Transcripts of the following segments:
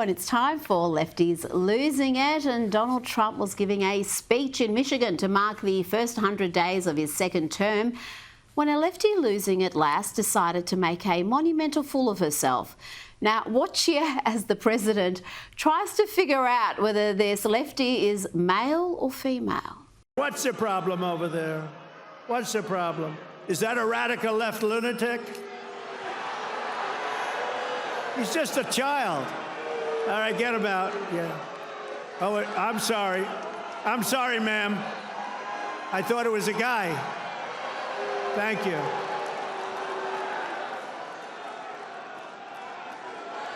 And it's time for Lefties Losing It, and Donald Trump was giving a speech in Michigan to mark the first 100 days of his second term when a lefty losing it last decided to make a monumental fool of herself. Now, watch here as the president tries to figure out whether this lefty is male or female. What's the problem over there? What's the problem? Is that a radical left lunatic? He's just a child. All right, get him out. Yeah. Oh, I'm sorry. I'm sorry, ma'am. I thought it was a guy. Thank you.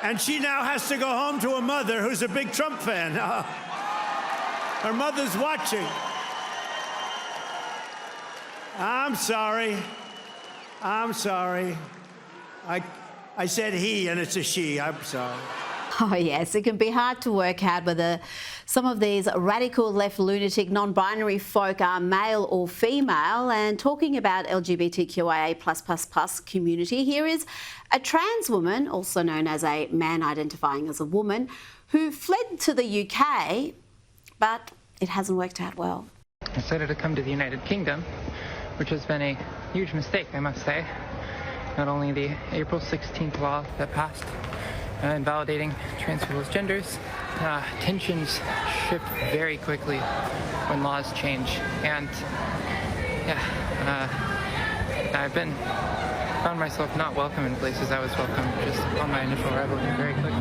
And she now has to go home to a mother who's a big Trump fan. Her mother's watching. I'm sorry. I'm sorry. I said he, and it's a she. I'm sorry. Oh yes, it can be hard to work out whether some of these radical left lunatic non-binary folk are male or female. And talking about LGBTQIA++ community, here is a trans woman, also known as a man identifying as a woman, who fled to the UK, but it hasn't worked out well. I decided to come to the United Kingdom, which has been a huge mistake, I must say. Not only the April 16th law that passed invalidating transferable genders, tensions shift very quickly when laws change. And found myself not welcome in places I was welcome just on my initial arrival here very quickly.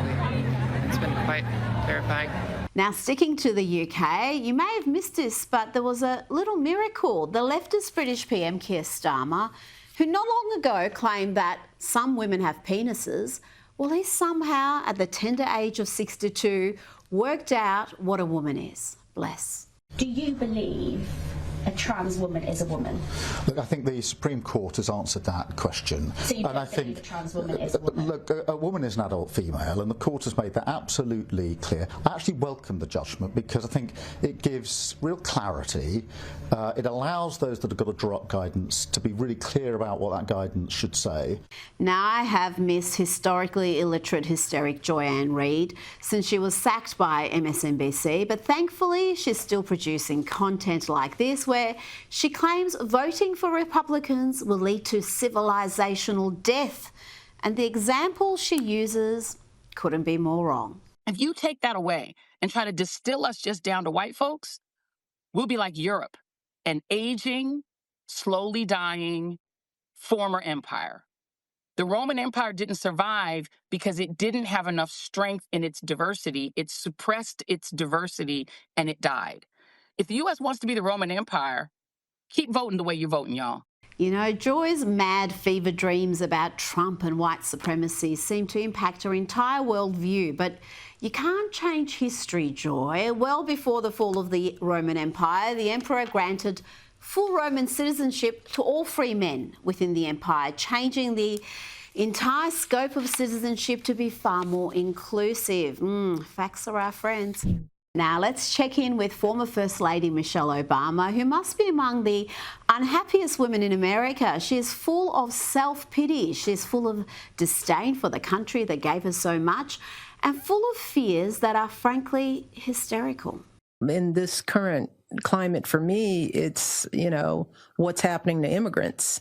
It's been quite terrifying. Now, sticking to the UK, you may have missed this, but there was a little miracle. The leftist British PM Keir Starmer, who not long ago claimed that some women have penises, well, he somehow, at the tender age of 62, worked out what a woman is. Bless. Do you believe a trans woman is a woman? Look, I think the Supreme Court has answered that question. So you don't believe a trans woman is a woman? Look, a woman is an adult female, and the Court has made that absolutely clear. I actually welcome the judgment because I think it gives real clarity. It allows those that have got to draw up guidance to be really clear about what that guidance should say. Now, I have missed historically illiterate hysteric Joanne Reid since she was sacked by MSNBC, but thankfully she's still producing content like this, where she claims voting for Republicans will lead to civilizational death. And the example she uses couldn't be more wrong. If you take that away and try to distill us just down to white folks, we'll be like Europe, an aging, slowly dying former empire. The Roman Empire didn't survive because it didn't have enough strength in its diversity. It suppressed its diversity and it died. If the U.S. wants to be the Roman Empire, keep voting the way you're voting, y'all. You know, Joy's mad fever dreams about Trump and white supremacy seem to impact her entire worldview, but you can't change history, Joy. Well before the fall of the Roman Empire, the emperor granted full Roman citizenship to all free men within the empire, changing the entire scope of citizenship to be far more inclusive. Facts are our friends. Now, let's check in with former First Lady Michelle Obama, who must be among the unhappiest women in America. She is full of self-pity. She's full of disdain for the country that gave her so much and full of fears that are frankly hysterical. In this current climate for me, it's, what's happening to immigrants.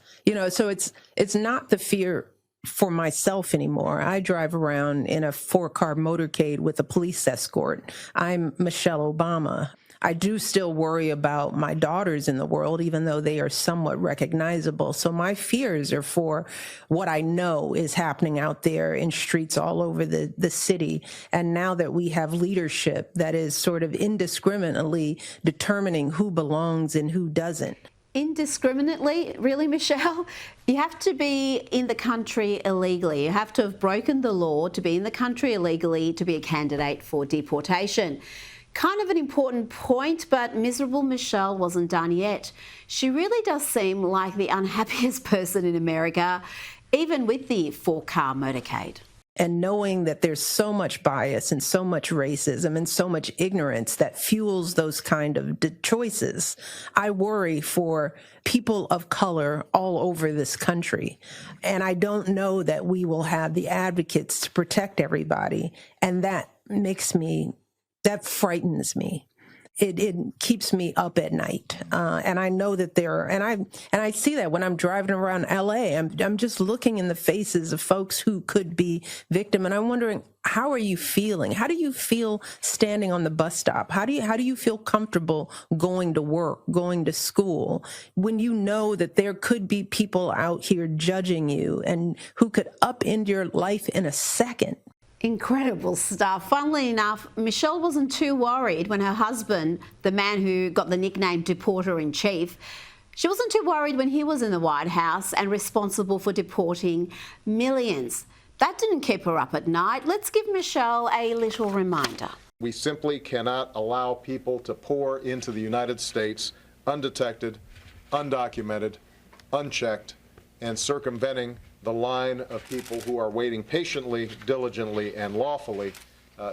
So it's not the fear for myself anymore. I drive around in a 4-car motorcade with a police escort. I'm Michelle Obama. I do still worry about my daughters in the world, even though they are somewhat recognizable. So my fears are for what I know is happening out there in streets all over the city. And now that we have leadership that is sort of indiscriminately determining who belongs and who doesn't. Indiscriminately? Really, Michelle? You have to be in the country illegally. You have to have broken the law to be in the country illegally to be a candidate for deportation. Kind of an important point, but miserable Michelle wasn't done yet. She really does seem like the unhappiest person in America, even with the 4-car motorcade. And knowing that there's so much bias and so much racism and so much ignorance that fuels those kind of choices, I worry for people of color all over this country. And I don't know that we will have the advocates to protect everybody. And that that frightens me. It keeps me up at night, and I know that I see that when I'm driving around LA. I'm just looking in the faces of folks who could be victim, and I'm wondering, how are you feeling? How do you feel standing on the bus stop? How do you feel comfortable going to work, going to school, when you know that there could be people out here judging you and who could upend your life in a second? Incredible stuff. Funnily enough, Michelle wasn't too worried when her husband, the man who got the nickname Deporter-in-Chief, she wasn't too worried when he was in the White House and responsible for deporting millions. That didn't keep her up at night. Let's give Michelle a little reminder. We simply cannot allow people to pour into the United States undetected, undocumented, unchecked, and circumventing the line of people who are waiting patiently, diligently, and lawfully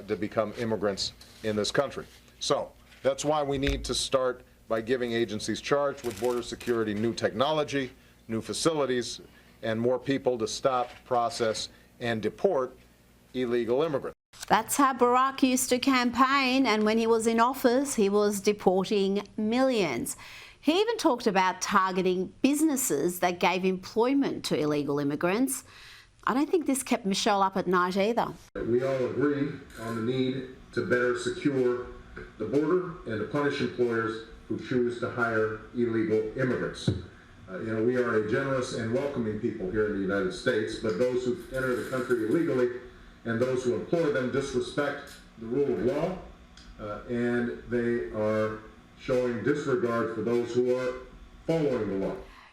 to become immigrants in this country. So that's why we need to start by giving agencies charged with border security new technology, new facilities, and more people to stop, process, and deport illegal immigrants. That's how Barack used to campaign, and when he was in office, he was deporting millions. He even talked about targeting businesses that gave employment to illegal immigrants. I don't think this kept Michelle up at night either. We all agree on the need to better secure the border and to punish employers who choose to hire illegal immigrants. We are a generous and welcoming people here in the United States, but those who enter the country illegally and those who employ them disrespect the rule of law, and they are showing disregard for those who are following the law.